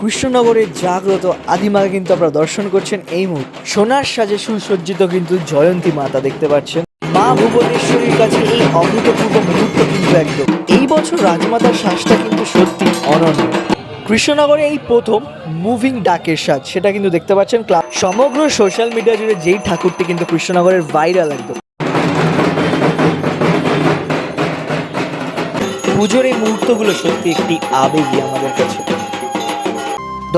কৃষ্ণনগরের জাগ্রত আদিমাকে কিন্তু আপনারা দর্শন করছেন এই মুহূর্তে। সোনার সাজে সুসজ্জিত কিন্তু জয়ন্তী মাতা দেখতে পাচ্ছেন। মা ভুবনেশ্বরীর কাছে এই অভূতপূর্ব মুহূর্ত কিন্তু একদম। এই বছর রাজমাতার সাজটা কিন্তু সত্যি অনন্য। কৃষ্ণনগরে এই প্রথম মুভিং ডাকের সাজ, সেটা কিন্তু দেখতে পাচ্ছেন ক্লাব। সমগ্র সোশ্যাল মিডিয়া জুড়ে যেই ঠাকুরটি কিন্তু কৃষ্ণনগরের ভাইরাল একদম। পুজোর এই মুহূর্তগুলো সত্যি একটি আবেগী আমাদের কাছে।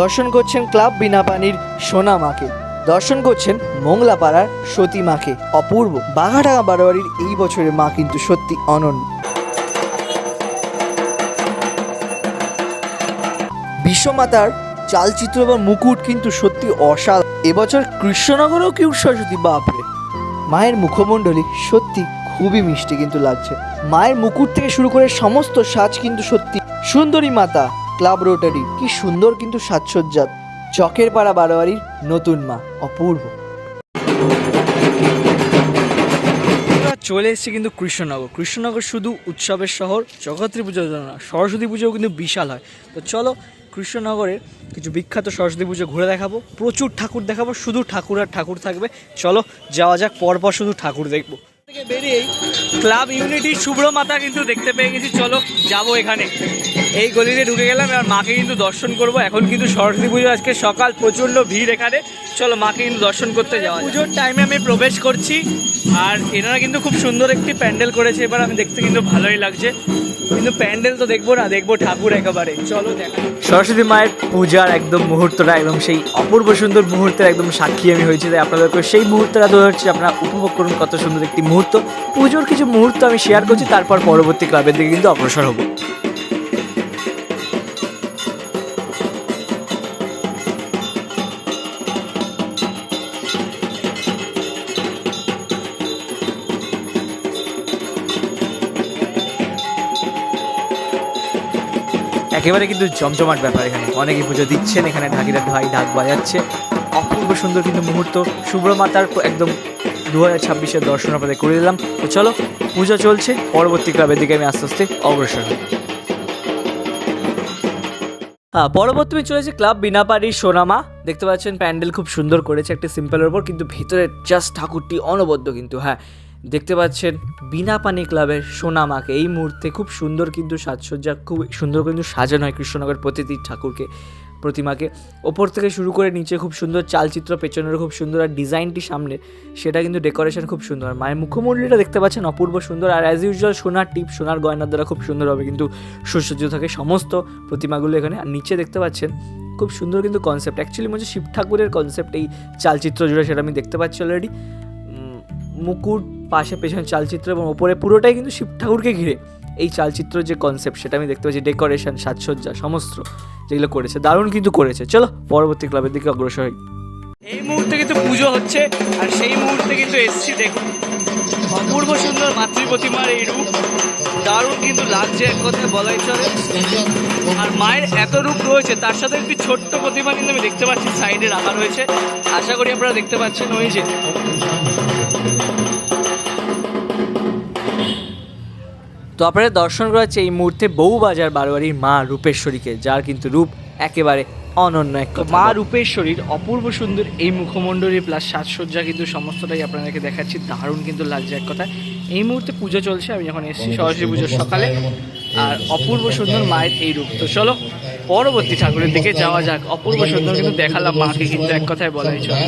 দর্শন করছেন ক্লাব বিনাপানির সোনা মাকে, দর্শন করছেন মোংলাপাড়ার সতী মাকে, অপূর্ব। বাঘাডাঙ্গা বারোয়ারির এই বছরের মা কিন্তু সত্যি অনন্য। বিশ্বমাতার চালচিত্র বা মুকুট কিন্তু সত্যি অসাধারণ। এবছর কৃষ্ণনগরেও কিউট সরস্বতী, বাপরে। মায়ের মুখমণ্ডলী সত্যি খুবই মিষ্টি কিন্তু লাগছে। মায়ের মুকুট থেকে শুরু করে সমস্ত সাজ কিন্তু সত্যি। সুন্দরী মাতা ক্লাব রোটারি, কি সুন্দর কিন্তু সাজসজ্জা। চকের পাড়া বারোয়ারির নতুন মা, অপূর্ব। চলে এসেছি কিন্তু কৃষ্ণনগর। কৃষ্ণনগর শুধু উৎসবের শহর, জগদ্ধাত্রী পুজোর জন্য না, সরস্বতী পুজোও কিন্তু বিশাল হয়। তো চলো কৃষ্ণনগরের কিছু বিখ্যাত সরস্বতী পুজো ঘুরে দেখাবো, প্রচুর ঠাকুর দেখাবো, শুধু ঠাকুর আর ঠাকুর থাকবে। চলো যাওয়া যাক, পরপর শুধু ঠাকুর দেখবো। থেকে বেরিয়েই ক্লাব ইউনিটির শুভ্র মাতা কিন্তু দেখতে পেয়ে গেছি। চলো যাবো এখানে, এই গলিতে ঢুকে গেলাম। এবার মাকে কিন্তু দর্শন করব। এখন কিন্তু সরস্বতী পুজো, আজকে সকাল, প্রচণ্ড ভিড় এখানে। চলো মাকে কিন্তু দর্শন করতে যাওয়া। পুজোর টাইমে আমি প্রবেশ করছি, আর এনারা কিন্তু খুব সুন্দর একটি প্যান্ডেল করেছে। এবার আমি দেখতে কিন্তু ভালোই লাগছে, কিন্তু প্যান্ডেল তো দেখবো না, দেখবো ঠাকুর একেবারে। চলো দেখা। সরস্বতী মায়ের পূজার একদম মুহূর্তটা, একদম সেই অপূর্ব সুন্দর মুহূর্তের একদম সাক্ষী আমি হয়েছি। তাই আপনাদেরকে সেই মুহূর্তটা ধরে হচ্ছে, আপনারা উপভোগ করুন কত সুন্দর একটি মুহূর্ত। পুজোর কিছু মুহূর্ত আমি শেয়ার করছি, তারপর পরবর্তী ক্লাবের দিকে কিন্তু অগ্রসর হবো। একেবারে কিন্তু জমজমাট ব্যাপার এখানে, অনেকে পুজো দিচ্ছেন, এখানে ঢাকিরা ঢাক বাজাচ্ছে। অপূর্ব সুন্দর কিন্তু মুহূর্ত। শুভ্র মাতার একদম 2026-এর দর্শন আপনাদের করে দিলাম। তো চলো, পুজো চলছে, পরবর্তী ক্লাবের দিকে আমি আস্তে আস্তে অগ্রসর হই। পরবর্তী চলেছে ক্লাব বিনাপাড়ির সোনামা। দেখতে পাচ্ছেন প্যান্ডেল খুব সুন্দর করেছে, একটা সিম্পলের ওপর, কিন্তু ভেতরে জাস্ট ঠাকুরটি অনবদ্য কিন্তু। হ্যাঁ, দেখতে পাচ্ছেন বিনাপানি ক্লাবের সোনামাকে এই মুহূর্তে খুব সুন্দর কিন্তু সাজসজ্জা, খুব সুন্দর কিন্তু সাজানো হয় কৃষ্ণনগরের প্রতিটি ঠাকুরকে, প্রতিমাকে। ওপর থেকে শুরু করে নিচে খুব সুন্দর চালচিত্র, পেছনের খুব সুন্দর, আর ডিজাইনটি সামনে সেটা কিন্তু ডেকোরেশন খুব সুন্দর। মায়ের মুখমণ্ডলীটা দেখতে পাচ্ছেন অপূর্ব সুন্দর, আর অ্যাজ ইউজুয়াল সোনার টিপ, সোনার গয়নার দ্বারা খুব সুন্দরভাবে কিন্তু সুসজ্জিত থাকে সমস্ত প্রতিমাগুলো এখানে। আর নিচে দেখতে পাচ্ছেন খুব সুন্দর কিন্তু কনসেপ্ট, অ্যাকচুয়ালি মনে হচ্ছে শিব ঠাকুরের কনসেপ্ট এই চালচিত্র জুড়ে, সেটা আমি দেখতে পাচ্ছি অলরেডি। মুকুট, পাশে পেছনে চালচিত্র, এবং ওপরে পুরোটাই কিন্তু শিব ঠাকুরকে ঘিরে এই চালচিত্র যে কনসেপ্ট, সেটা আমি দেখতে পাচ্ছি। ডেকোরেশন, সাজসজ্জা সমস্ত যেগুলো করেছে, দারুণ কিন্তু করেছে। চলো পরবর্তী ক্লাবের দিকে অগ্রসর হই। এই মুহূর্তে কিন্তু পুজো হচ্ছে, আর সেই মুহূর্তে কিন্তু এসছি। দেখুন অপূর্ব সুন্দর মাতৃ প্রতিমার এই রূপ, দারুণ কিন্তু লাগছে, এক কথায় বলাই চলে। আর মায়ের এত রূপ রয়েছে, তার সাথে একটি ছোট্ট প্রতিমা কিন্তু আমি দেখতে পাচ্ছি সাইডে রাখা রয়েছে। আশা করি আপনারা দেখতে পাচ্ছেন। ওই যে তো আপনারা দর্শন করাচ্ছে এই মুহূর্তে বউবাজার বারোয়ারির মা রূপেশ্বরীকে, যার কিন্তু রূপ একেবারে অনন্য এক। মা রূপেশ্বরীর অপূর্ব সুন্দর এই মুখমণ্ডলী প্লাস সাজসজ্জা কিন্তু সমস্তটাই আপনাদেরকে দেখাচ্ছি, দারুণ কিন্তু লাগছে এক কথায়। এই মুহূর্তে পুজো চলছে, আমি যখন এসেছি সরস্বতী পুজোর সকালে, আর অপূর্ব সুন্দর মায়ের এই রূপ। তো চলো পরবর্তী ঠাকুরের দিকে যাওয়া যাক। অপূর্ব সুন্দর কিন্তু দেখালাম মাকে, কিন্তু এক কথায় বলাই চলে।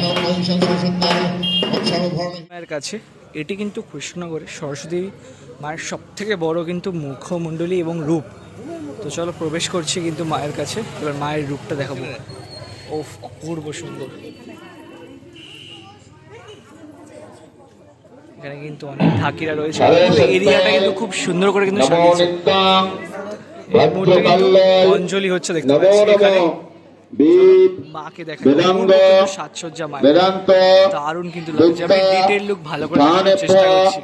মায়ের কাছে এটি কিন্তু কৃষ্ণনগরের সরস্বতী মায়ের সব থেকে বড় কিন্তু মুখমণ্ডলী এবং রূপ। তো চলো প্রবেশ করছি কিন্তু মায়ের কাছে, এবার মায়ের রূপটা দেখাবো। ওফ, অপূর্ব সুন্দর। এখানে কিন্তু অনেক ঢাকিরা রয়েছে, এরিয়াটা কিন্তু খুব সুন্দর করে কিন্তু সাজিয়েছে। এই মুহূর্তে কিন্তু অঞ্জলি হচ্ছে, দেখতে পাচ্ছি এখানে মাকে দেখা সাজসজ্জা মায়ের দারুণ কিন্তু লাগছে। আমি ডিটেইল লুক ভালো করে দেখানোর চেষ্টা করছি।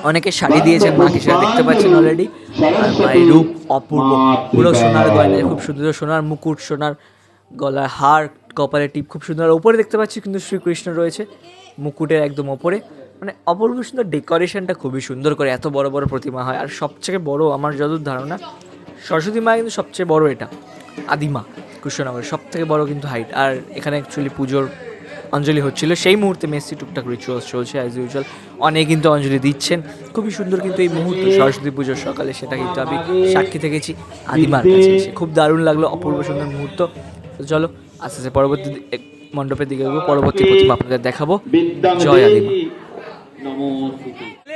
অনেকে শাড়ি দিয়েছেন মাকে, সেটা দেখতে পাচ্ছেন অলরেডি। আর মায়ের রূপ অপূর্ব, পুরো সোনার গয়নায় খুব সুন্দর, সোনার মুকুট, সোনার গলার হার, কপালের টিপ খুব সুন্দর। ওপরে দেখতে পাচ্ছি কিন্তু শ্রীকৃষ্ণ রয়েছে মুকুটের একদম ওপরে, মানে অপূর্ব সুন্দর, ডেকোরেশনটা খুবই সুন্দর করে এত বড় বড় প্রতিমা হয়। আর সবথেকে বড় আমার যতদূর ধারণা সরস্বতী মা কিন্তু সবচেয়ে বড়, এটা আদিমা কৃষ্ণনগরের সব থেকে বড় কিন্তু হাইট। আর এখানে অ্যাকচুয়ালি পুজোর অঞ্জলি হচ্ছিল সেই মুহূর্তে মেসি টুকটাক রিচুয়ালস চলছে অ্যাজ ইউজুয়াল, অনেকে কিন্তু অঞ্জলি দিচ্ছেন। খুবই সুন্দর কিন্তু এই মুহূর্ত সরস্বতী পুজোর সকালে, সেটা কিন্তু আমি সাক্ষী থেকেছি আদিমার কাছে এসে। খুব দারুণ লাগলো, অপূর্ব সুন্দর মুহূর্ত। তো চলো আস্তে আস্তে পরবর্তী মণ্ডপের দিকে এগোবো, পরবর্তী প্রতিমা আপনাদের দেখাবো। জয় আদিমা।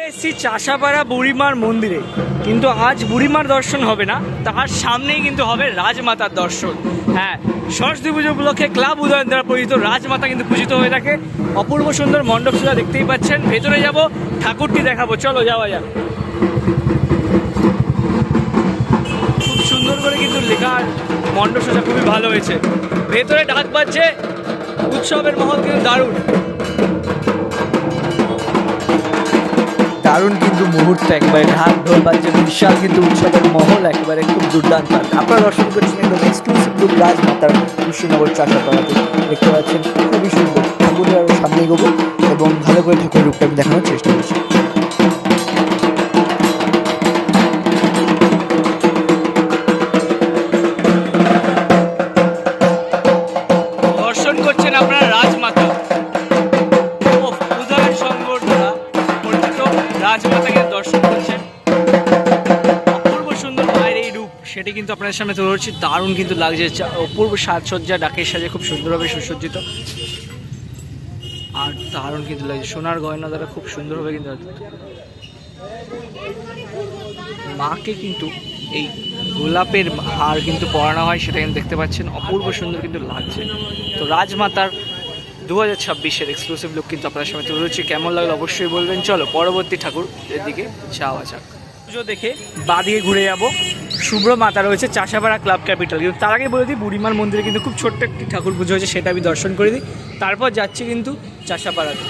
এসেছি চাষাপাড়া বুড়িমার মন্দিরে, কিন্তু আজ বুড়িমার দর্শন হবে না, তার সামনেই কিন্তু হবে রাজমাতার দর্শন। হ্যাঁ, সরস্বতী পুজো উপলক্ষে ক্লাব উদয়ন দ্বারা পরিচিত রাজমাতা কিন্তু পূজিত হয়ে থাকে। অপূর্ব সুন্দর মণ্ডপ সজ্জা দেখতেই পাচ্ছেন। ভেতরে যাব, ঠাকুরটি দেখাবো, চলো যাওয়া যাক। খুব সুন্দর করে কিন্তু লেখা, মণ্ডপ সজ্জা খুবই ভালো হয়েছে। ভেতরে ডাক বাজছে, উৎসবের মহল কিন্তু দারুণ দারুণ কিন্তু মুহূর্ত, একবারে ঢাক ঢোল বাজছে, বিশাল কিন্তু উৎসবের মহল একেবারে খুব দুর্দান্ত। আপনারা দর্শন করছেন একদম এক্সক্লুসিভ লুক রাজমাতার কৃষ্ণনগর চাষাপাড়াতে, দেখতে পাচ্ছেন খুবই সুন্দর। ঠাকুরের আরও সামনে এগোবো এবং ভালো করে ঠাকুরের রূপটা আমি দেখানোর চেষ্টা করছি। দর্শন করছেন আপনারা রাজমাতা, উদয়ন সংঘর দ্বারা পরিচিত রাজমাতাকে দর্শন করছেন। অপূর্ব সুন্দর মায়ের এই রূপ, সেটি কিন্তু আপনাদের সামনে তুলে ধরছি। দারুণ কিন্তু লাগছে, অপূর্ব সাজসজ্জা, ডাকের সাজে খুব সুন্দরভাবে সুসজ্জিত, আর দারুণ কিন্তু লাগছে। সোনার গয়না দ্বারা খুব সুন্দরভাবে কিন্তু মাকে কিন্তু এই গোলাপের হার কিন্তু পরানো হয়, সেটা কিন্তু দেখতে পাচ্ছেন। অপূর্ব সুন্দর কিন্তু লাগছে। তো রাজমাতার 2026-এর এক্সক্লুসিভ লুক কিন্তু আপনার সামনে তুলে ধরছি। কেমন লাগলো অবশ্যই বলবেন। চলো পরবর্তী ঠাকুরের দিকে যাওয়া যাক। পুজো দেখে বাদিকে ঘুরে যাব, শুভ্র মাতা রয়েছে চাষাপাড়া ক্লাব ক্যাপিটাল। কিন্তু তার আগে বলে দিই, বুড়িমার মন্দিরে কিন্তু খুব ছোট্ট একটি ঠাকুর পুজো হয়েছে, সেটা আমি দর্শন করে দিই। তারপর যাচ্ছি কিন্তু চাষাপাড়াতে।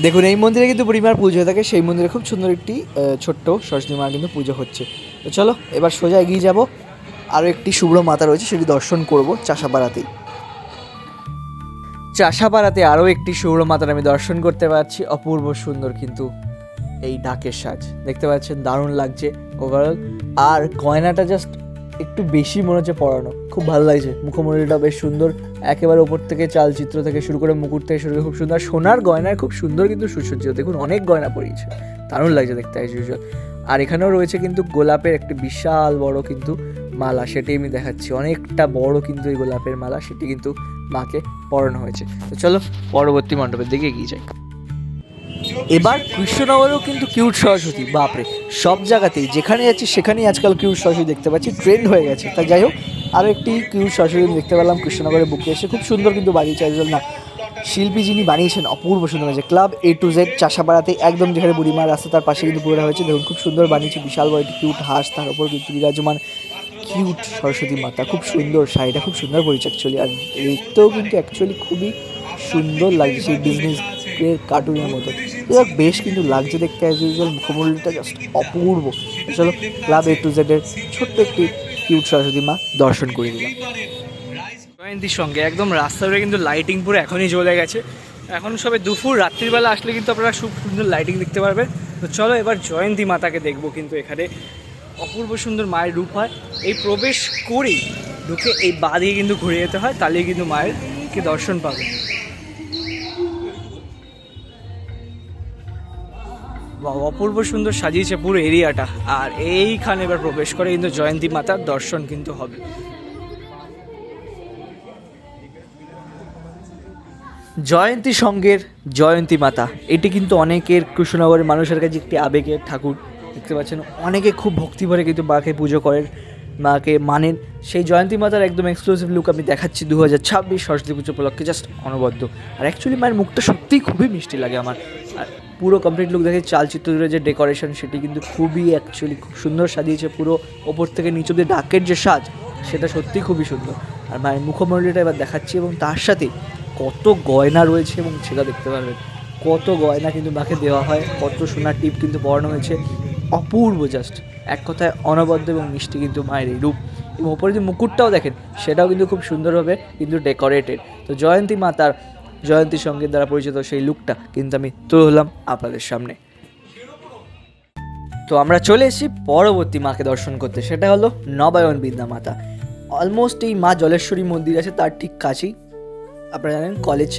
দেখুন এই মন্দিরে কিন্তু বুড়িমার পুজো হয়ে থাকে, সেই মন্দিরে খুব সুন্দর একটি ছোট্ট সরস্বতী মা কিন্তু পুজো হচ্ছে। তো চলো এবার সোজা এগিয়ে যাব, আরও একটি শুভ্র মাতা রয়েছে সেটি দর্শন করব চাষাপাড়াতেই। চাষাপাড়াতে আরও একটি শুভ্র মাতার আমি দর্শন করতে পারছি। অপূর্ব সুন্দর কিন্তু এই ডাকের সাজ, দেখতে পাচ্ছেন দারুণ লাগছে ওভারঅল। আর গয়নাটা জাস্ট একটু বেশি মনে হচ্ছে পরানো, খুব ভালো লাগছে। মুখমণ্ডলটা বেশ সুন্দর, একেবারে ওপর থেকে চালচিত্র থেকে শুরু করে মুকুট থেকে শুরু করে খুব সুন্দর। সোনার গয়নায় খুব সুন্দর কিন্তু সুসজ্জিত, দেখুন অনেক গয়না পরিয়েছে, দারুণ লাগছে দেখতে অ্যাজ ইউজুয়াল। আর এখানেও রয়েছে কিন্তু গোলাপের একটি বিশাল বড় কিন্তু মালা, সেটি আমি দেখাচ্ছি। অনেকটা বড় কিন্তু এই গোলাপের মালা, সেটি কিন্তু মাকে পরানো হয়েছে। তো চলো পরবর্তী মণ্ডপের দিকে এগিয়ে যাই। এবার কৃষ্ণনগরেও কিন্তু কিউট সরস্বতী, বাপরে সব জায়গাতেই যেখানে যাচ্ছি সেখানেই আজকাল কিউট সরস্বতী দেখতে পাচ্ছি, ট্রেন্ড হয়ে গেছে। তা যাই হোক, আরও একটি কিউট সরস্বতী দেখতে পেলাম কৃষ্ণনগরের বুকে এসে। খুব সুন্দর কিন্তু বানিয়েছে না, শিল্পী যিনি বানিয়েছেন অপূর্ব সুন্দর হয়েছে। ক্লাব A to Z চাষাপাড়াতে একদম যেখানে বুড়িমার রাস্তা তার পাশে কিন্তু পুরোটা হয়েছে। দেখুন খুব সুন্দর বানিয়েছে, বিশাল বড় একটি কিউট হাঁস, তার উপর কিন্তু বিরাজমান কিউট সরস্বতী মাতা। খুব সুন্দর শাড়িটা খুব সুন্দর পরিচয় অ্যাকচুয়ালি, আর দেখতেও কিন্তু অ্যাকচুয়ালি খুবই সুন্দর লাগছে, সেই বিজনেস কার্টুনের মতো। বেশ কিন্তু লাগছে দেখতে অ্যাজ ইউজুয়াল। মুখমণ্ডলটা জাস্ট অপূর্ব। চলো ক্লাব A to Z এর ছোট্ট একটি কিউট সরস্বতী মা দর্শন করে দিলাম। জয়ন্তীর সঙ্গে একদম রাস্তায় কিন্তু লাইটিং পুরো এখনই জ্বলে গেছে। এখন সবে দুপুর, রাত্রিবেলা আসলে কিন্তু আপনারা খুব সুন্দর লাইটিং দেখতে পারবেন। তো চলো এবার জয়ন্তী মাতাকে দেখবো। কিন্তু এখানে অপূর্ব সুন্দর মায়ের রূপ হয়। এই প্রবেশ করেই ঢুকে এই বাদিকে কিন্তু ঘুরে যেতে হয়, তাহলেই কিন্তু মায়েরকে দর্শন পাবে। অপূর্ব সুন্দর সাজিয়েছে পুরো এরিয়াটা। আর এইখানে এবার প্রবেশ করে কিন্তু জয়ন্তী মাতার দর্শন কিন্তু হবে। জয়ন্তী সঙ্গের জয়ন্তী মাতা, এটি কিন্তু অনেকের কৃষ্ণনগরের মানুষের কাছে একটি আবেগের ঠাকুর। দেখতে পাচ্ছেন অনেকে খুব ভক্তি ভরে কিন্তু মাকে পুজো করেন, মাকে মানেন। সেই জয়ন্তী মাতার একদম এক্সক্লুসিভ লুক আমি দেখাচ্ছি 2026 সরস্বতী পুজো উপলক্ষে, জাস্ট অনবদ্য। আর অ্যাকচুয়ালি মায়ের মুখটা সত্যিই খুবই মিষ্টি লাগে আমার। আর পুরো কমপ্লিট লুক দেখে চালচিত্র জুড়ে যে ডেকোরেশন, সেটি কিন্তু খুবই অ্যাকচুয়ালি খুব সুন্দর সাজিয়েছে। পুরো ওপর থেকে নিচে দিয়ে ডাকের যে সাজ, সেটা সত্যিই খুবই সুন্দর। আর মায়ের মুখমণ্ডলটা এবার দেখাচ্ছি, এবং তার সাথে কত গয়না রয়েছে এবং সেটা দেখতে পারবেন। কত গয়না কিন্তু মাকে দেওয়া হয়, কত সোনার টিপ কিন্তু পরানো হয়েছে। অপূর্ব, জাস্ট এক কথায় অনবদ্য এবং মিষ্টি কিন্তু মায়ের এই রূপ। এবং ওপরে যে মুকুটটাও দেখেন, সেটাও কিন্তু খুব সুন্দরভাবে কিন্তু ডেকোরেটেড। তো জয়ন্তী মাতার জয়ন্তী সঙ্গীত দ্বারা পরিচিত সেই লুকটা কিন্তু আমি তুললাম আপনাদের সামনে। তো আমরা চলে এসেছি পরবর্তী মাকে দর্শন করতে, সেটা হলো নবায়ন বিদ্যামাতা। অলমোস্ট এই মা জলেশ্বরী মন্দির আছে তার ঠিক কাছেই, আপনারা জানেন কলেজ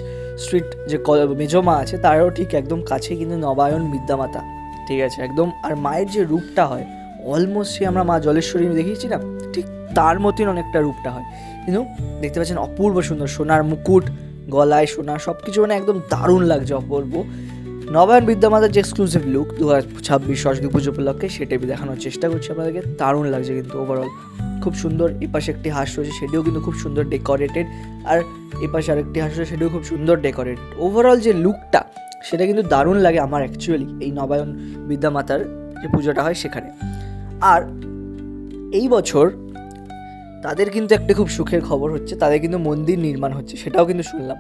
স্ট্রিট যে মেজো মা আছে তারও ঠিক একদম কাছেই কিন্তু নবায়ন বিদ্যামাতা, ঠিক আছে একদম। আর মায়ের যে রূপটা হয় অলমোস্ট সে আমরা মা জলেশ্বরী দেখিয়েছি না, ঠিক তার মতন অনেকটা রূপটা হয়, কিন্তু দেখতে পাচ্ছেন অপূর্ব সুন্দর, সোনার মুকুট, গলায় সোনা, সব কিছু মানে একদম দারুণ লাগছে, অপূর্ব। নবায়ন বিদ্যামাতার যে এক্সক্লুসিভ লুক 2026 সরস্বতী পুজো উপলক্ষে সেটাই দেখানোর চেষ্টা করছি আপনাদেরকে। দারুণ লাগছে কিন্তু ওভারঅল, খুব সুন্দর। এপাশে একটি হাঁস রয়েছে সেটিও কিন্তু খুব সুন্দর ডেকোরেটেড, আর এপাশে আরেকটি হাঁস রয়েছে সেটিও খুব সুন্দর ডেকোরেটেড। ওভারঅল যে লুকটা সেটা কিন্তু দারুণ লাগে আমার অ্যাকচুয়ালি এই নবায়ন বিদ্যামাতার যে পুজোটা হয় সেখানে। আর এই বছর তাদের কিন্তু একটা খুব সুখের খবর হচ্ছে, তাদের কিন্তু মন্দির নির্মাণ হচ্ছে, সেটাও কিন্তু শুনলাম,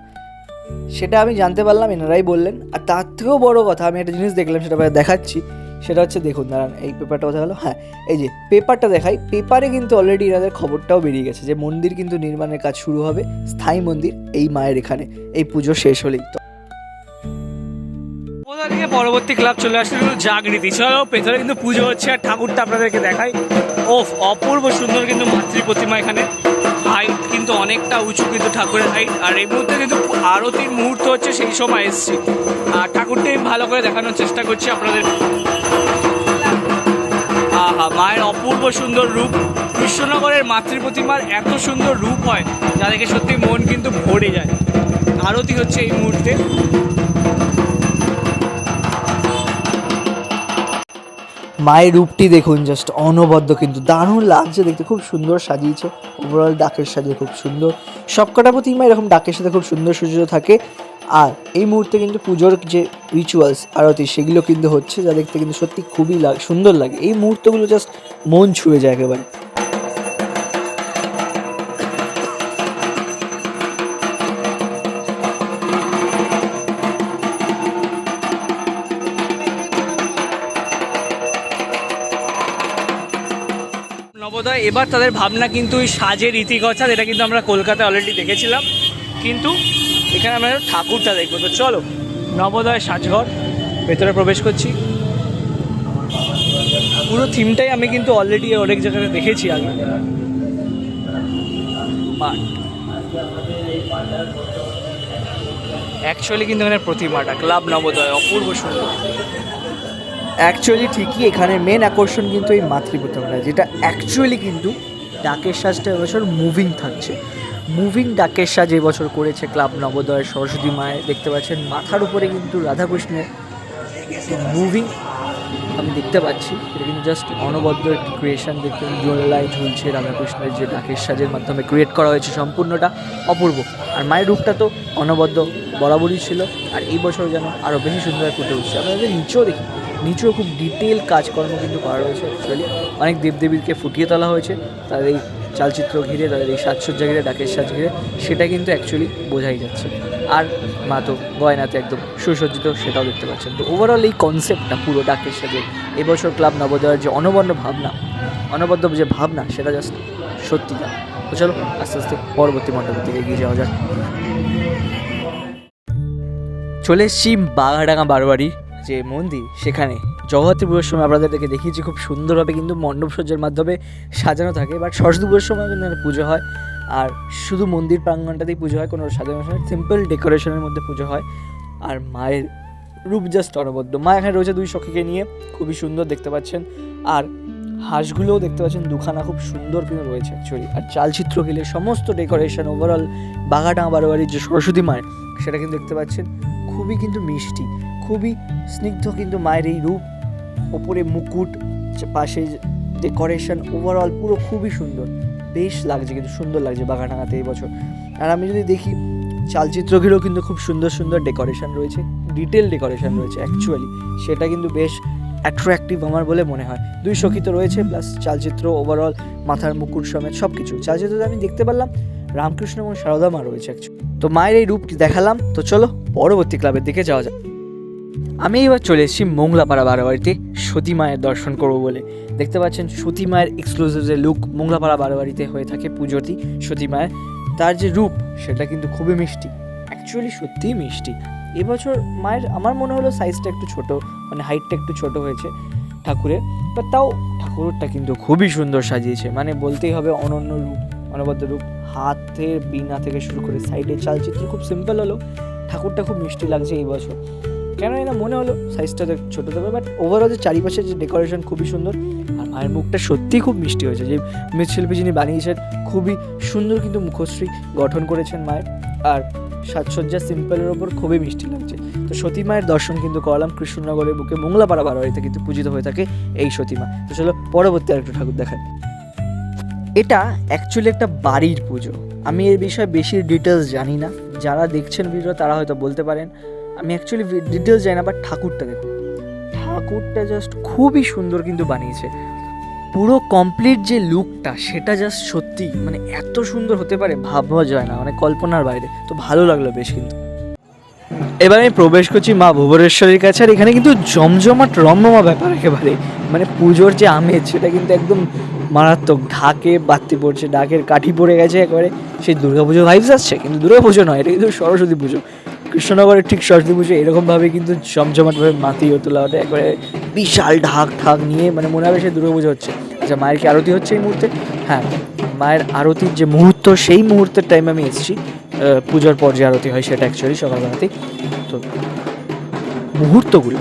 সেটা আমি জানতে পারলাম, এনারাই বললেন। আর তার থেকেও বড় কথা আমি একটা জিনিস দেখলাম, সেটা দেখাচ্ছি। সেটা হচ্ছে দেখুন, দাঁড়ান এই পেপারটা কথা হলো, হ্যাঁ এই যে পেপারটা দেখাই, পেপারে কিন্তু অলরেডি এনাদের খবরটাও বেরিয়ে গেছে যে মন্দির কিন্তু নির্মাণের কাজ শুরু হবে, স্থায়ী মন্দির এই মায়ের এখানে এই পুজো শেষ হলেই। তো কোথা থেকে পরবর্তী ক্লাব চলে আসছে জাগৃতি, চলো ভেতরে কিন্তু পুজো হচ্ছে আর ঠাকুরটা আপনাদেরকে দেখাই। ওফ, অপূর্ব সুন্দর কিন্তু মাতৃ প্রতিমা, এখানে হাইট কিন্তু অনেকটা উঁচু কিন্তু ঠাকুরের হাইট। আর এই মুহূর্তে কিন্তু আরতির মুহূর্ত হচ্ছে, সেই সময় এসছি আর ঠাকুরটাই ভালো করে দেখানোর চেষ্টা করছি আপনাদের। আহা, মায়ের অপূর্ব সুন্দর রূপ, কৃষ্ণনগরের মাতৃ প্রতিমার এত সুন্দর রূপ হয় যা দেখে সত্যি মন কিন্তু ভরে যায়। আরতি হচ্ছে এই মুহূর্তে। মায়ের রূপটি দেখুন, জাস্ট অনবদ্য কিন্তু দারুণ লাগছে দেখতে, খুব সুন্দর সাজিয়েছে। ওভারঅল ডাকের সাজে খুব সুন্দর, সবকটা প্রতিমা এরকম ডাকের সাথে খুব সুন্দর সজ্জিত থাকে। আর এই মুহূর্তে কিন্তু পুজোর যে রিচুয়ালস আরতি সেগুলো কিন্তু হচ্ছে, যা দেখতে কিন্তু সত্যি খুবই সুন্দর লাগে। এই মুহূর্তগুলো জাস্ট মন ছুঁয়ে যায় একেবারে। নবোদয় এবার তাদের ভাবনা কিন্তু ওই সাজের ইতিকথা, এটা কিন্তু আমরা কলকাতায় অলরেডি দেখেছিলাম, কিন্তু এখানে আমরা ঠাকুরটা দেখবো। তো চলো নবোদয় সাজঘর ভেতরে প্রবেশ করছি। পুরো থিমটাই আমি কিন্তু অলরেডি অনেক জায়গায় দেখেছি আগে। অ্যাকচুয়ালি কিন্তু এখানে প্রতিমাটা ক্লাব নবোদয় অপূর্ব সুন্দর। অ্যাকচুয়ালি ঠিকই, এখানে মেন আকর্ষণ কিন্তু এই মাতৃপ্রতিমাটা, যেটা অ্যাকচুয়ালি কিন্তু ডাকের সাজটা এবছর মুভিং থাকছে। মুভিং ডাকের সাজ এবছর করেছে ক্লাব নবোদয়ের সরস্বতী মায়ের, দেখতে পাচ্ছেন মাথার উপরে কিন্তু রাধাকৃষ্ণের মুভিং আমি দেখতে পাচ্ছি। এটা কিন্তু জাস্ট অনবদ্য একটি ক্রিয়েশন, দেখতে জোড়ায় ঝুলছে রাধাকৃষ্ণের যে ডাকের সাজের মাধ্যমে ক্রিয়েট করা হয়েছে, সম্পূর্ণটা অপূর্ব। আর মায়ের রূপটা তো অনবদ্য বরাবরই ছিল, আর এই বছর যেন আরও বেশি সুন্দর ফুটে উঠছে। আপনাদের নিচেও দেখি, নিচেও খুব ডিটেল কাজকর্ম কিন্তু করা রয়েছে। অ্যাকচুয়ালি অনেক দেবদেবীকে ফুটিয়ে তোলা হয়েছে তাদের এই চালচিত্র ঘিরে, তাদের এই সাজসজ্জা ঘিরে, ডাকের সাজ ঘিরে, সেটা কিন্তু অ্যাকচুয়ালি বোঝাই যাচ্ছে। আর মা তো গয়নাতে একদম সুসজ্জিত, সেটাও দেখতে পাচ্ছেন। তো ওভারঅল এই কনসেপ্টটা পুরো ডাকের সাজে এবছর ক্লাব নবোদয়ের যে অনবদ্য যে ভাবনা সেটা জাস্ট সত্যি না। তো চলো আস্তে আস্তে পরবর্তী মণ্ডপের দিকে এগিয়ে যাওয়া যাক। চলে এসেছি বাঘাডাঙ্গা বারোয়ারি যে মন্দির, সেখানে জগদ্ধাত্রী পুজোর সময় আপনাদেরকে দেখিয়েছি খুব সুন্দরভাবে কিন্তু মণ্ডপ সজ্জার মাধ্যমে সাজানো থাকে। বাট সরস্বতী পুজোর সময় কিন্তু পুজো হয়, আর শুধু মন্দির প্রাঙ্গণটাতেই পুজো হয়, কোনো সাজানো সময় সিম্পল ডেকোরেশনের মধ্যে পুজো হয়। আর মায়ের রূপ জাস্ট অনবদ্য। মা এখানে রয়েছে দুই সখীকে নিয়ে, খুবই সুন্দর দেখতে পাচ্ছেন। আর হাঁসগুলোও দেখতে পাচ্ছেন দুখানা, খুব সুন্দর কিন্তু রয়েছে অ্যাকচুয়ালি। আর চালচিত্র ঘিরে সমস্ত ডেকোরেশন, ওভারঅল বাঘাডাঙ্গা বারোয়ারির যে সরস্বতী মায়ের, সেটা কিন্তু দেখতে পাচ্ছেন খুবই কিন্তু মিষ্টি, খুবই স্নিগ্ধ কিন্তু মায়ের এই রূপ। ওপরে মুকুট, পাশে ডেকোরেশন, ওভারঅল পুরো খুবই সুন্দর, বেশ লাগছে কিন্তু সুন্দর লাগছে বাঘাডাঙ্গাতে এই বছর। আর আমি যদি দেখি চালচিত্র ঘিরেও কিন্তু খুব সুন্দর সুন্দর ডেকোরেশন রয়েছে, ডিটেল ডেকোরেশন রয়েছে অ্যাকচুয়ালি, সেটা কিন্তু বেশ অ্যাট্রাকটিভ আমার বলে মনে হয়। দুই সখী তো রয়েছে, প্লাস চালচিত্র, ওভারঅল মাথার মুকুট সমেত সব কিছু। চালচিত্রতে আমি দেখতে পারলাম রামকৃষ্ণ এবং সারদা মা রয়েছে অ্যাকচুয়ালি। তো মায়ের এই রূপটি দেখালাম, তো চলো পরবর্তী ক্লাবের দিকে যাওয়া যাক। আমি এবার চলে এসেছি মোংলাপাড়া বারোয়ারিতে সতী মায়ের দর্শন করবো বলে। দেখতে পাচ্ছেন সতী মায়ের এক্সক্লুসিভ যে লুক মোংলাপাড়া বারোয়ারিতে হয়ে থাকে পুজোটি সতী মায়ের, তার যে রূপ সেটা কিন্তু খুবই মিষ্টি, অ্যাকচুয়ালি সত্যিই মিষ্টি। এবছর মায়ের আমার মনে হলো সাইজটা একটু ছোট, মানে হাইটটা একটু ছোট হয়েছে ঠাকুরের, বাট তাও ঠাকুরটা কিন্তু খুবই সুন্দর সাজিয়েছে, মানে বলতেই হবে অনন্য রূপ, অনবদ্য রূপ। হাতের বীণা থেকে শুরু করে সাইডের চালচিত্র খুব সিম্পল হলো, ঠাকুরটা খুব মিষ্টি লাগছে এই বছর। কেন না মনে হলো সাইজটা ছোটো দেবে, বাট ওভারঅল যে চারিপাশে যে ডেকোরেশন খুবই সুন্দর, আর মায়ের মুখটা সত্যিই খুব মিষ্টি হয়েছে। যে মৃৎশিল্পী যিনি বানিয়েছেন খুবই সুন্দর কিন্তু মুখশ্রী গঠন করেছেন মায়ের, আর সাজসজ্জা সিম্পলের ওপর খুবই মিষ্টি লাগছে। তো সতী মায়ের দর্শন কিন্তু করলাম কৃষ্ণনগরের বুকে মোংলাপাড়া বারোয়ারিতে কিন্তু পূজিত হয়ে থাকে এই সতী মা। তো চলো পরবর্তী আরেকটু ঠাকুর দেখায়। এটা অ্যাকচুয়ালি একটা বাড়ির পুজো। আমি এর বিষয়ে বেশি ডিটেলস জানি না, যারা দেখছেন ভিডিও তারা হয়তো বলতে পারেন। আমি অ্যাকচুয়ালি ডিটেলস জানি না, বাট ঠাকুরটা দেখুন, ঠাকুরটা জাস্ট খুবই সুন্দর কিন্তু বানিয়েছে। পুরো কমপ্লিট যে লুকটা সেটা জাস্ট সত্যি মানে এত সুন্দর হতে পারে ভাবা যায় না, মানে কল্পনার বাইরে। তো ভালো লাগলো বেশ। কিন্তু এবার আমি প্রবেশ করছি মা ভুবনেশ্বরীর কাছে, আর এখানে কিন্তু জমজমাট রমরমা ব্যাপার একেবারে, মানে পুজোর যে আমেজ সেটা কিন্তু একদম মারাত্মক। ঢাকে বাড়তি পড়ছে, ডাকের কাঠি পড়ে গেছে একেবারে, সেই দুর্গাপুজো ভাইবস আসছে। কিন্তু দুর্গাপুজো নয়, এটা কিন্তু সরস্বতী পুজো। কৃষ্ণনগরের ঠিক সরস্বতী পুজো এরকমভাবে কিন্তু জমজমাটভাবে মাতিয়ে তোলা হতে একবারে বিশাল ঢাক ঢাক নিয়ে, মানে মনে হবে সে দুর্গাপুজো হচ্ছে। আচ্ছা, মায়ের কি আরতি হচ্ছে এই মুহূর্তে? হ্যাঁ, মায়ের আরতির যে মুহূর্ত সেই মুহূর্তের টাইমে আমি এসেছি। পুজোর পর যে আরতি হয় সেটা অ্যাকচুয়ালি সকালবেলাতেই। তো মুহূর্তগুলো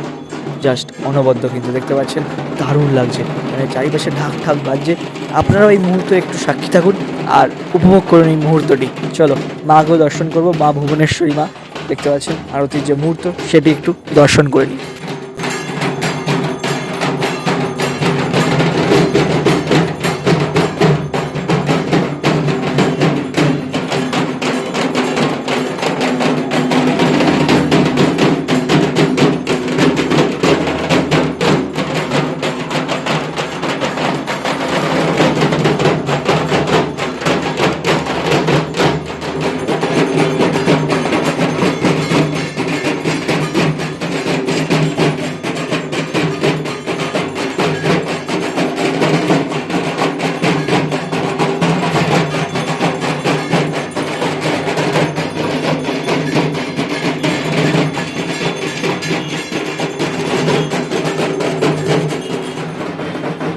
জাস্ট অনবদ্য কিন্তু দেখতে পাচ্ছেন, দারুণ লাগছে, মানে চারিপাশে ঢাক ঢাক বাজছে। আপনারাও এই মুহূর্তে একটু সাক্ষী থাকুন আর উপভোগ করুন এই মুহূর্তটি। চলো মাকেও দর্শন করবো, মা ভুবনেশ্বরী মা দেখতে পাচ্ছেন আরতির যে মুহূর্ত সেটি একটু দর্শন করে নিই।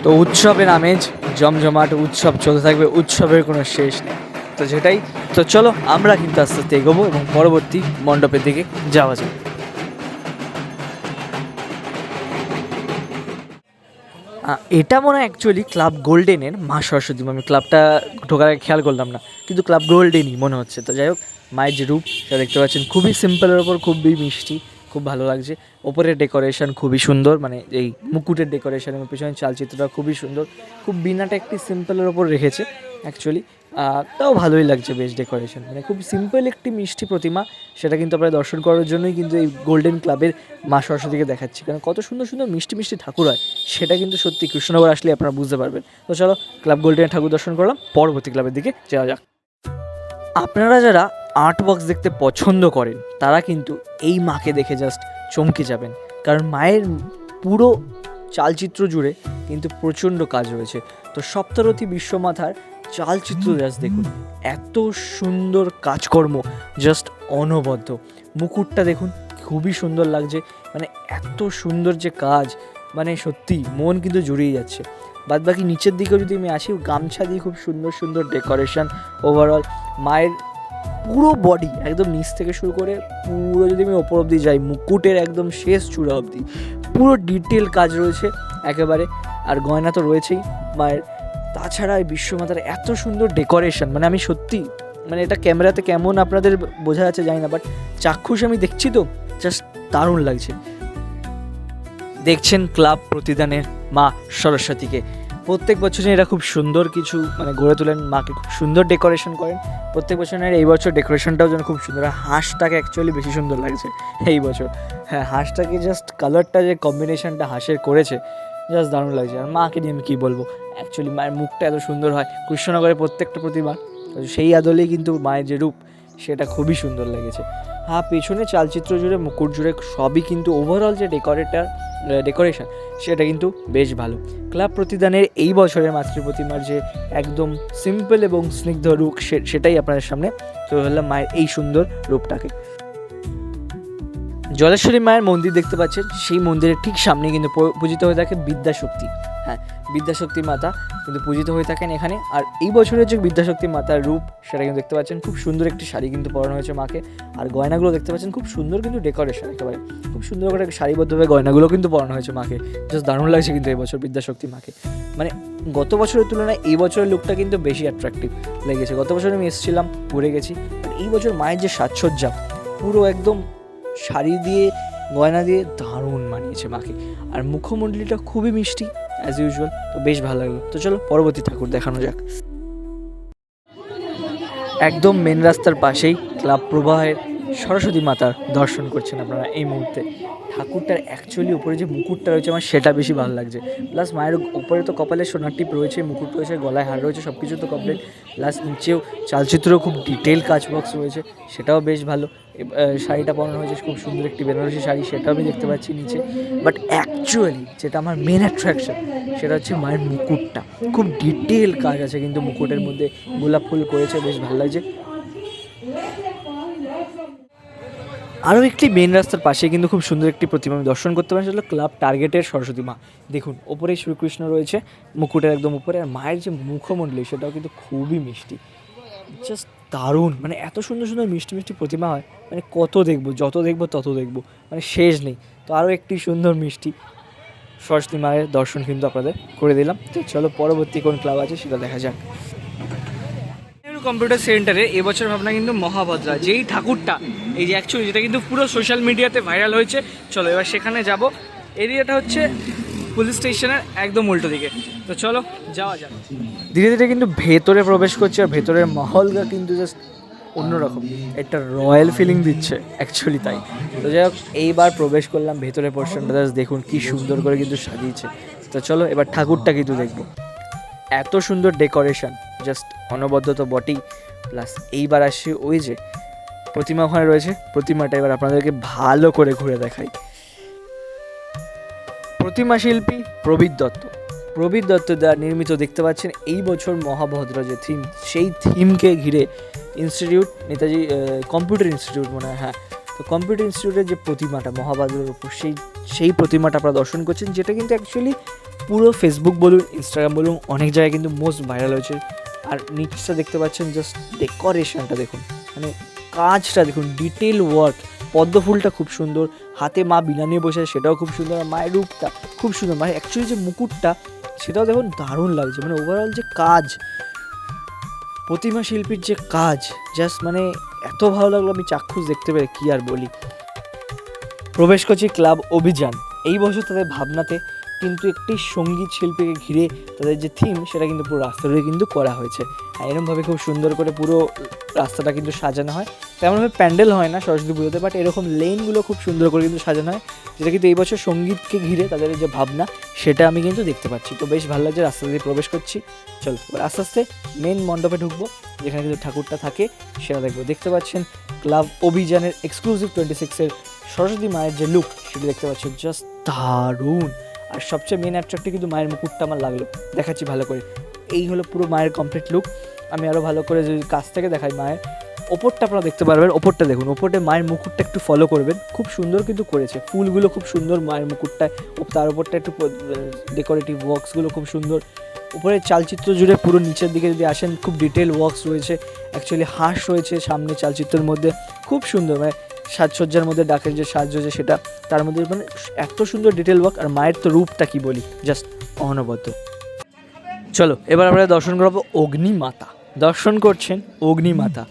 তো উৎসবের আমেজ, জমজমাট উৎসব চলতে থাকবে, উৎসবের কোনো শেষ নেই। তো যেটাই, তো চলো আমরা কিন্তু আস্তে আস্তে এগোবো এবং পরবর্তী মণ্ডপের দিকে যাওয়া যায়। এটা মনে হয় অ্যাকচুয়ালি ক্লাব গোল্ডেনের মা সরস্বতী। আমি ক্লাবটা ঢোকার আগে খেয়াল করলাম না, কিন্তু ক্লাব গোল্ডেনই মনে হচ্ছে। তো যাই হোক, মায়ের যে রূপ সেটা দেখতে পাচ্ছেন, খুবই সিম্পলের ওপর খুবই মিষ্টি, খুব ভালো লাগছে। ওপরের ডেকোরেশন খুবই সুন্দর, মানে এই মুকুটের ডেকোরেশন এবং পিছনের চালচিত্রটা খুবই সুন্দর। খুব বিনাটা একটি সিম্পলের ওপর রেখেছে অ্যাকচুয়ালি, তাও ভালোই লাগছে বেশ ডেকোরেশন, মানে খুব সিম্পল একটি মিষ্টি প্রতিমা। সেটা কিন্তু আপনারা দর্শন করার জন্যই কিন্তু এই গোল্ডেন ক্লাবের মা সরস্বতীকে দেখাচ্ছি, কারণ কত সুন্দর সুন্দর মিষ্টি মিষ্টি ঠাকুর হয় সেটা কিন্তু সত্যি কৃষ্ণনগর আসলে আপনারা বুঝতে পারবেন। তো চলো ক্লাব গোল্ডেনের ঠাকুর দর্শন করলাম, পরবর্তী ক্লাবের দিকে যাওয়া যাক। আপনারা যারা আর্ট বক্স দেখতে পছন্দ করেন তারা কিন্তু এই মাকে দেখে জাস্ট চমকে যাবেন, কারণ মায়ের পুরো চালচিত্র জুড়ে কিন্তু প্রচণ্ড কাজ রয়েছে। তো সপ্তরথী বিশ্বমাতার চালচিত্র জাস্ট দেখুন, এত সুন্দর কাজকর্ম, জাস্ট অনবদ্য। মুকুটটা দেখুন, খুবই সুন্দর লাগছে, মানে এত সুন্দর যে কাজ, মানে সত্যি মন কিন্তু জুড়িয়ে যাচ্ছে। বাদ বাকি নিচের দিকেও যদি আমি আসি, গামছা দিয়ে খুব সুন্দর সুন্দর ডেকোরেশন। ওভারঅল মায়ের পুরো বডি একদম নিচ থেকে শুরু করে পুরো যদি আমি ওপর অবধি যাই, মুকুটের একদম শেষ চূড়া অবধি পুরো ডিটেল কাজ রয়েছে একেবারে। আর গয়না তো রয়েছেই মায়ের, তাছাড়া এই বিশ্বমাতার এত সুন্দর ডেকোরেশন, মানে আমি সত্যি, মানে এটা ক্যামেরাতে কেমন আপনাদের বোঝা যাচ্ছে জানি না, বাট চাক্ষুষ আমি দেখছি তো জাস্ট দারুণ লাগছে। দেখছেন ক্লাব প্রতিদানের মা সরস্বতীকে, প্রত্যেক বছরই এরা খুব সুন্দর কিছু মানে গড়ে তোলেন, মাকে খুব সুন্দর ডেকোরেশন করেন প্রত্যেক বছরের। এই বছর ডেকোরেশনটাও যেন খুব সুন্দর, হাঁসটাকে অ্যাকচুয়ালি বেশি সুন্দর লাগছে এই বছর। হ্যাঁ, হাঁসটাকে জাস্ট কালারটা যে কম্বিনেশনটা হাঁসের করেছে জাস্ট দারুণ লাগছে। আর মাকে নিয়ে আমি কী বলবো, অ্যাকচুয়ালি মায়ের মুখটা এত সুন্দর হয় কৃষ্ণনগরের প্রত্যেকটা প্রতিমা, সেই আদলেই কিন্তু মায়ের যে রূপ সেটা খুবই সুন্দর লেগেছে। হ্যাঁ, পেছনে চালচিত্র জুড়ে, মুকুট জুড়ে সবই কিন্তু ওভারঅল যে ডেকোরেশন সেটা কিন্তু বেশ ভালো। ক্লাব প্রতিদানের এই বছরের মাতৃ প্রতিমার যে একদম সিম্পল এবং স্নিগ্ধ রূপ সেটাই আপনাদের সামনে তুলে ধরলাম মায়ের এই সুন্দর রূপটাকে। জলেশ্বরী মায়ের মন্দির দেখতে পাচ্ছেন, সেই মন্দিরের ঠিক সামনে কিন্তু পূজিত হয়ে থাকে বিদ্যাশক্তি। হ্যাঁ, বিদ্যাশক্তি মাতা কিন্তু পূজিত হয়ে থাকেন এখানে। আর এই বছরের যে বিদ্যাশক্তি মাতার রূপ সেটা কিন্তু দেখতে পাচ্ছেন, খুব সুন্দর একটি শাড়ি কিন্তু পরানো হয়েছে মাকে। আর গয়নাগুলো দেখতে পাচ্ছেন, খুব সুন্দর কিন্তু ডেকোরেশন, একেবারে খুব সুন্দর করে সারিবদ্ধভাবে গয়নাগুলো কিন্তু পরানো হয়েছে মাকে। জাস্ট দারুণ লাগছে কিন্তু এই বছর বিদ্যাশক্তি মাকে। মানে গত বছরের তুলনায় এই বছরের লুকটা কিন্তু বেশি অ্যাট্রাকটিভ লেগেছে। গত বছর আমি এসেছিলাম, ঘুরে গেছি, বাট এই বছর মায়ের যে সাজসজ্জা, পুরো একদম শাড়ি দিয়ে গয়না দিয়ে দারুণ মানিয়েছে মাকে। আর মুখমণ্ডলীটা খুবই মিষ্টি অ্যাজ ইউজুয়াল, তো বেশ ভালো লাগলো। তো চলো পরবর্তী ঠাকুর দেখানো যাক। একদম মেন রাস্তার পাশেই ক্লাব প্রবাহের সরস্বতী মাতার দর্শন করছেন আপনারা এই মুহূর্তে। ঠাকুরটার অ্যাকচুয়ালি উপরে যে মুকুটটা রয়েছে আমার সেটা বেশি ভালো লাগছে। প্লাস মায়ের উপরে তো কপালে সোনার টিপ রয়েছে, মুকুট রয়েছে, গলায় হার রয়েছে, সব কিছু তো কমপ্লিট। প্লাস নিচেও চালচিত্রও খুব ডিটেল কাজ বক্স রয়েছে, সেটাও বেশ ভালো। শাড়িটা পরানো হয়েছে খুব সুন্দর একটি বেনারসি শাড়ি, সেটাও আমি দেখতে পাচ্ছি নিচে। বাট অ্যাকচুয়ালি যেটা আমার মেন অ্যাট্রাকশন সেটা হচ্ছে মায়ের মুকুটটা। খুব ডিটেল কাজ আছে কিন্তু মুকুটের মধ্যে, গোলাপ ফুল করেছে, বেশ ভালো লাগছে। আরও একটি মেন রাস্তার পাশে কিন্তু খুব সুন্দর একটি প্রতিমা আমি দর্শন করতে পারেন, সেটা হলো ক্লাব টার্গেটের সরস্বতী মা। দেখুন ওপরে শ্রীকৃষ্ণ রয়েছে মুকুটের একদম উপরে, আর মায়ের যে মুখমণ্ডলী সেটাও কিন্তু খুবই মিষ্টি, জাস্ট দারুণ। মানে এত সুন্দর সুন্দর মিষ্টি মিষ্টি প্রতিমা হয়, মানে কত দেখবো, যত দেখবো তত দেখবো, মানে শেষ নেই। তো আরও একটি সুন্দর মিষ্টি সরস্বতী মায়ের দর্শন কিন্তু আপনাদের করে দিলাম। তো চলো পরবর্তী কোন ক্লাব আছে সেটা দেখা যাক। কম্পিউটার সেন্টারে এবছর ভাবনা কিন্তু মহাভদ্রা, যেই ঠাকুরটা এই যে অ্যাকচুয়ালি যেটা কিন্তু পুরো সোশ্যাল মিডিয়াতে ভাইরাল হয়েছে। চলো এবার সেখানে যাব। এরিয়াটা হচ্ছে পুলিশ স্টেশনের একদম উল্টো দিকে। তো চলো যাওয়া যাক। ধীরে ধীরে কিন্তু ভেতরে প্রবেশ করছে, আর ভেতরের মহলটা কিন্তু জাস্ট অন্যরকম, একটা রয়্যাল ফিলিং দিচ্ছে অ্যাকচুয়ালি তাই। তো যাই হোক, এইবার প্রবেশ করলাম ভেতরের পোর্শনটা, জাস্ট দেখুন কি সুন্দর করে কিন্তু সাজিয়েছে। তো চলো এবার ঠাকুরটা কিন্তু দেখবো। এত সুন্দর ডেকোরেশন, জাস্ট অনবদ্য তো বটেই। প্লাস এইবার আসছে ওই যে প্রতিমা ওখানে রয়েছে, প্রতিমাটা এবার আপনাদেরকে ভালো করে ঘুরে দেখাই। প্রতিমা শিল্পী প্রবীর দত্ত, প্রবীর দত্ত দ্বারা নির্মিত দেখতে পাচ্ছেন এই বছর মহাভদ্র যে থিম, সেই থিমকে ঘিরে ইনস্টিটিউট, নেতাজি কম্পিউটার ইনস্টিটিউট মনে হয়, হ্যাঁ, তো কম্পিউটার ইনস্টিটিউটের যে প্রতিমাটা মহাভদ্রের উপর, সেই প্রতিমাটা আপনারা দর্শন করছেন, যেটা কিন্তু অ্যাকচুয়ালি পুরো ফেসবুক বলুন, ইনস্টাগ্রাম বলুন, অনেক জায়গায় কিন্তু মোস্ট ভাইরাল হয়েছে। আর নিচটা দেখতে পাচ্ছেন, জাস্ট ডেকোরেশনটা দেখুন, মানে কাজটা দেখুন, ডিটেল ওয়ার্ক। পদ্ম ফুলটা খুব সুন্দর, হাতে মা বীণা নিয়ে বসে সেটাও খুব সুন্দর, আর মায়ের রূপটা খুব সুন্দর, মানে অ্যাকচুয়ালি যে মুকুটটা সেটাও দেখুন দারুণ লাগছে। মানে ওভারঅল যে কাজ, প্রতিমা শিল্পীর যে কাজ, জাস্ট মানে এত ভালো লাগলো, আমি চাক্ষুষ দেখতে পেরে কী আর বলি। প্রবেশ করছি ক্লাব অভিযান। এই বছর তাদের ভাবনাতে কিন্তু একটি সঙ্গীত শিল্পীকে ঘিরে তাদের যে থিম সেটা কিন্তু পুরো রাস্তাটাই কিন্তু করা হয়েছে। এরকমভাবে খুব সুন্দর করে পুরো রাস্তাটা কিন্তু সাজানো হয়। তেমনভাবে প্যান্ডেল হয় না সরস্বতী পুজোতে, বাট এরকম লেনগুলো খুব সুন্দর করে কিন্তু সাজানো হয়, যেটা কিন্তু এই বছর সঙ্গীতকে ঘিরে তাদের যে ভাবনা সেটা আমি কিন্তু দেখতে পাচ্ছি। তো বেশ ভালো লাগছে, রাস্তা দিয়ে প্রবেশ করছি। চলো আস্তে আস্তে মেন মণ্ডপে ঢুকবো, যেখানে কিন্তু ঠাকুরটা থাকে সেটা দেখবো। দেখতে পাচ্ছেন ক্লাব অভিযানের এক্সক্লুসিভ 26-এর সরস্বতী মায়ের যে লুক সেটা দেখতে পাচ্ছেন, জাস্ট দারুণ। আর সবচেয়ে মেন অ্যাট্রাক্টিভ কিন্তু মায়ের মুকুটটা আমার লাগলো, দেখাচ্ছি ভালো করে। এই হলো পুরো মায়ের কমপ্লিট লুক। আমি আরও ভালো করে যদি কাছ থেকে দেখাই, মায়ের ওপরটা আপনারা দেখতে পারবেন, ওপরটা দেখুন, ওপরে মায়ের মুকুটটা একটু ফলো করবেন, খুব সুন্দর কিন্তু করেছে, ফুলগুলো খুব সুন্দর মায়ের মুকুটটায়, তার ওপরটা একটু ডেকোরেটিভ ওয়ার্কসগুলো খুব সুন্দর। উপরে চালচিত্র জুড়ে পুরো নিচের দিকে যদি আসেন, খুব ডিটেল ওয়ার্কস রয়েছে, অ্যাকচুয়ালি হাঁস রয়েছে সামনে চালচিত্রের মধ্যে, খুব সুন্দর। মানে সাজসজ্জার মধ্যে ডাকের যে সাজ যে সেটা, তার মধ্যে মানে এত সুন্দর ডিটেল ওয়ার্ক। আর মায়ের তো রূপটা কি বলি, জাস্ট অনবদ্য। চলো এবার আমরা দর্শন করবো অগ্নিমাতা। দর্শন করছেন অগ্নিমাতা,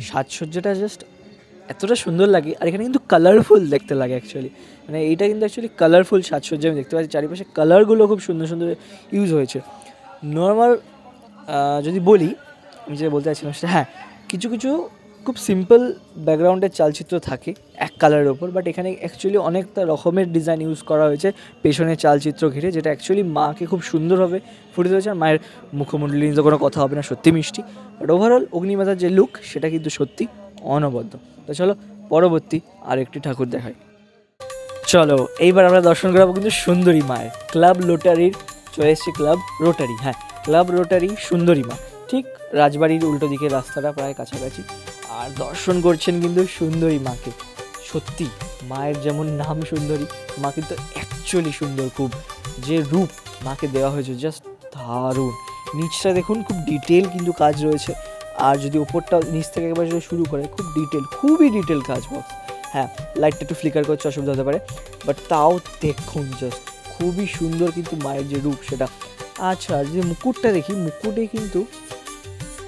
সাজসজ্জাটা জাস্ট এতটা সুন্দর লাগে। আর এখানে কিন্তু কালারফুল দেখতে লাগে অ্যাকচুয়ালি, মানে এইটা কিন্তু অ্যাকচুয়ালি কালারফুল সাজসজ্জা আমি দেখতে পাচ্ছি। চারিপাশে কালারগুলো খুব সুন্দর সুন্দর ইউজ হয়েছে। নর্মাল যদি বলি, আমি যেটা বলতে চাইছিলাম সেটা, হ্যাঁ, কিছু কিছু খুব সিম্পল ব্যাকগ্রাউন্ডের চালচিত্র থাকে এক কালারের ওপর, বাট এখানে অ্যাকচুয়ালি অনেকটা রকমের ডিজাইন ইউজ করা হয়েছে পেছনের চালচিত্র ঘিরে, যেটা অ্যাকচুয়ালি মাকে খুব সুন্দরভাবে ফুটে তুলেছে। আর মায়ের মুখমণ্ডলী নিয়ে তো কোনো কথা হবে না, সত্যি মিষ্টি। বাট ওভারঅল অগ্নিমাতার যে লুক সেটা কিন্তু সত্যি অনবদ্য। তো চলো পরবর্তী আরেকটি ঠাকুর দেখাই। চলো এইবার আমরা দর্শন করাবো কিন্তু সুন্দরী মায়ের। ক্লাব রোটারির চলে এসেছি, ক্লাব রোটারি, হ্যাঁ ক্লাব রোটারি সুন্দরী মা, ঠিক রাজবাড়ির উল্টো দিকে রাস্তাটা প্রায় কাছাকাছি। আর দর্শন করছেন কিন্তু সুন্দরী মাকে। সত্যি মায়ের যেমন নাম সুন্দরী, মা কিন্তু অ্যাকচুয়ালি সুন্দর খুব। যে রূপ মাকে দেওয়া হয়েছে জাস্ট দারুণ। নিচটা দেখুন খুব ডিটেল কিন্তু কাজ রয়েছে। আর যদি ওপরটা নিচ থেকে একবার যদি শুরু করে খুব ডিটেল, খুবই ডিটেল কাজ বক্স। হ্যাঁ লাইটটা একটু ফ্লিকার করছে, অসুবিধা হতে পারে, বাট তাও দেখুন জাস্ট খুবই সুন্দর কিন্তু মায়ের যে রূপ সেটা। আচ্ছা আর যদি মুকুটটা দেখি, মুকুটে কিন্তু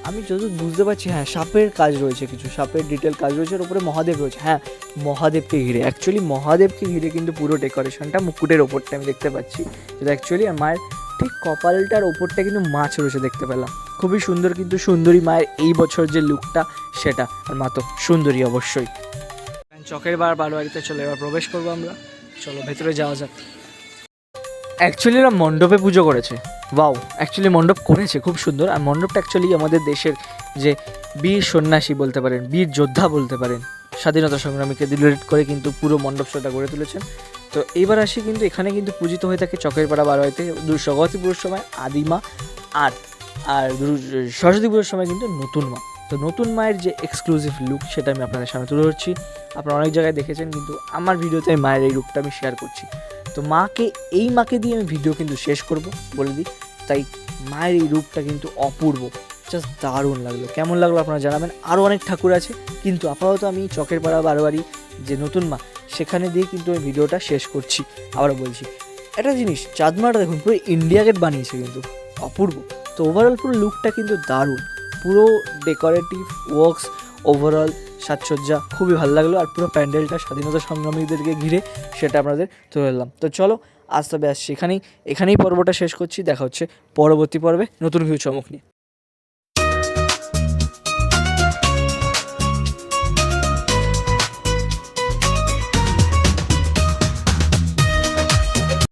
আমি যতদূর বুঝতে পারছি হ্যাঁ সাপের কাজ রয়েছে, কিছু সাপের ডিটেল কাজ রয়েছে। আর উপরে মহাদেব রয়েছে, হ্যাঁ মহাদেবকে ঘিরে, অ্যাকচুয়ালি মহাদেবকে ঘিরে কিন্তু পুরো ডেকোরেশনটা মুকুটের ওপরটা আমি দেখতে পাচ্ছি যেটা অ্যাকচুয়ালি আর মায়ের ঠিক কপালটার ওপরটা কিন্তু মাছ রয়েছে দেখতে পেলাম। খুবই সুন্দর কিন্তু সুন্দরী মায়ের এই বছর যে লুকটা সেটা। আর মা তো সুন্দরী অবশ্যই। চকের বারোয়ারিতে চলে এবার প্রবেশ করবো আমরা। চলো ভেতরে যাওয়া যাক। অ্যাকচুয়ালি এরা মণ্ডপে পুজো করেছে, ওয়াও অ্যাকচুয়ালি মণ্ডপ করেছে খুব সুন্দর। আর মণ্ডপটা অ্যাকচুয়ালি আমাদের দেশের যে বীর সন্ন্যাসী বলতে পারেন, বীর যোদ্ধা বলতে পারেন, স্বাধীনতা সংগ্রামীকে রিলেট করে কিন্তু পুরো মণ্ডপ শোটা গড়ে তুলেছেন। তো এইবার আসি কিন্তু এখানে কিন্তু পূজিত হয়ে থাকে চকের পাড়া বারোয়ারিতে সরস্বতী পুজোর সময় আদিমা, আর আর সরস্বতী পুজোর সময় কিন্তু নতুন মা। তো নতুন মায়ের যে এক্সক্লুসিভ লুক সেটা আমি আপনাদের সামনে তুলে ধরছি। আপনারা অনেক জায়গায় দেখেছেন, কিন্তু আমার ভিডিওতে আমি মায়ের এই লুকটা আমি শেয়ার করছি। তো এই মাকে দিয়ে আমি ভিডিও কিন্তু শেষ করব বলে দিই। তাই মায়ের এই রূপটা কিন্তু অপূর্ব, জাস্ট দারুণ লাগলো। কেমন লাগলো আপনারা জানাবেন। আরও অনেক ঠাকুর আছে, কিন্তু আপাতত আমি চকের পাড়া বারোয়ারি যে নতুন মা সেখানে দিয়ে কিন্তু আমি ভিডিওটা শেষ করছি। আবারও বলছি একটা জিনিস, চাঁদমাটা দেখুন পুরো ইন্ডিয়া গেট বানিয়েছে কিন্তু, অপূর্ব। তো ওভারঅল পুরো লুকটা কিন্তু দারুণ, পুরো ডেকোরেটিভ ওয়ার্কস, ওভারঅল সাজসজ্জা খুবই ভালো লাগলো। আর পুরো প্যান্ডেলটা স্বাধীনতা সংগ্রামীদেরকে ঘিরে সেটা আপনাদের তুলে ধরলাম। তো চলো আজ তবে আসছি এখানেই পর্বটা শেষ করছি। দেখা হচ্ছে পরবর্তী পর্বে নতুন কিছু চমক নিয়ে।